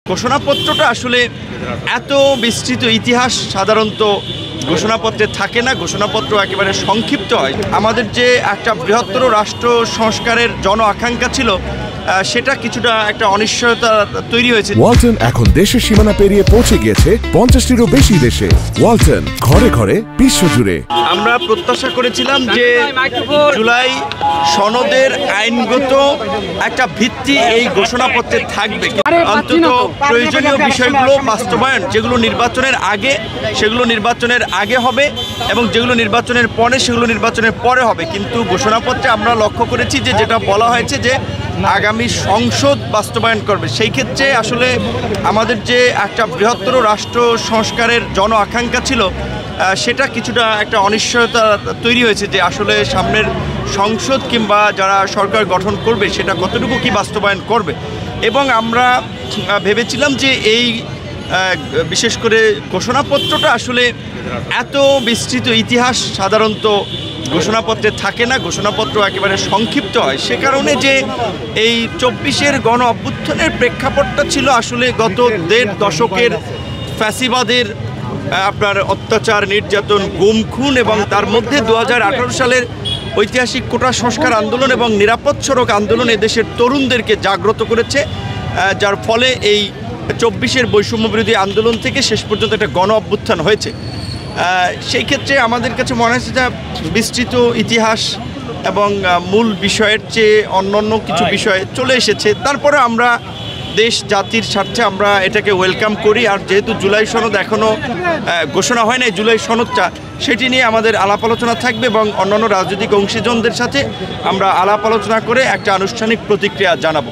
ঘোষণাপত্রটা আসলে এত বিস্তৃত ইতিহাস সাধারণত ঘোষণাপত্রে থাকে না। ঘোষণাপত্র একেবারে সংক্ষিপ্ত হয়। আমাদের যে একটা বৃহত্তর রাষ্ট্র সংস্কারের জন আকাঙ্ক্ষা ছিল সেটা কিছুটা একটা অনিশ্চয়তা তৈরি হয়েছে। ওয়ালটন এখন দেশের সীমানা পেরিয়ে পৌঁছে গিয়েছে 50টিরও বেশি দেশে। ওয়ালটন, ঘরে ঘরে বিশ্বজুড়ে। আমরা প্রত্যাশা করেছিলাম যে জুলাই সনদের আইনগত একটা ভিত্তি এই ঘোষণাপত্রে থাকবে, অন্তত প্রয়োজনীয় বিষয়গুলো বাস্তবায়ন, যেগুলো নির্বাচনের আগে সেগুলো নির্বাচনের আগে হবে এবং যেগুলো নির্বাচনের পরে সেগুলো নির্বাচনের পরে হবে। কিন্তু ঘোষণাপত্রে আমরা লক্ষ্য করেছি যে যেটা বলা হয়েছে যে আগামী সংসদ বাস্তবায়ন করবে। সেই ক্ষেত্রে আসলে আমাদের যে একটা বৃহত্তর রাষ্ট্র সংস্কারের জন আকাঙ্ক্ষা ছিল সেটা কিছুটা একটা অনিশ্চয়তা তৈরি হয়েছে যে আসলে সামনের সংসদ কিংবা যারা সরকার গঠন করবে সেটা কতটুকু কি বাস্তবায়ন করবে। এবং আমরা ভেবেছিলাম যে এই বিশেষ করে ঘোষণাপত্রটা আসলে এত বিস্তৃত ইতিহাস সাধারণত ঘোষণাপত্রে থাকে না। ঘোষণাপত্র একেবারে সংক্ষিপ্ত হয়। সে কারণে যে এই 24-এর গণ অভ্যুত্থানের প্রেক্ষাপটটা ছিল আসলে গত 1.5 দশকের ফ্যাসিবাদের আপনার অত্যাচার, নির্যাতন, গুম খুন এবং তার মধ্যে 2018 সালের ঐতিহাসিক কোটা সংস্কার আন্দোলন এবং নিরাপদ সড়ক আন্দোলন এদেশের তরুণদেরকে জাগ্রত করেছে, যার ফলে এই 24-এর বৈষম্য বিরোধী আন্দোলন থেকে শেষ পর্যন্ত একটা গণ অভ্যুত্থান হয়েছে। সেই ক্ষেত্রে আমাদের কাছে মনে হচ্ছে যে বিস্তৃত ইতিহাস এবং মূল বিষয়ের চেয়ে অন্যান্য কিছু বিষয় চলে এসেছে। তারপরে আমরা দেশ জাতির স্বার্থে আমরা এটাকে ওয়েলকাম করি। আর যেহেতু জুলাই সনদ এখনও ঘোষণা হয় নাই, জুলাই সনদটা সেটি নিয়ে আমাদের আলাপ আলোচনা থাকবে এবং অন্যান্য রাজনৈতিক অংশীজনদের সাথে আমরা আলাপ আলোচনা করে একটা আনুষ্ঠানিক প্রতিক্রিয়া জানাবো।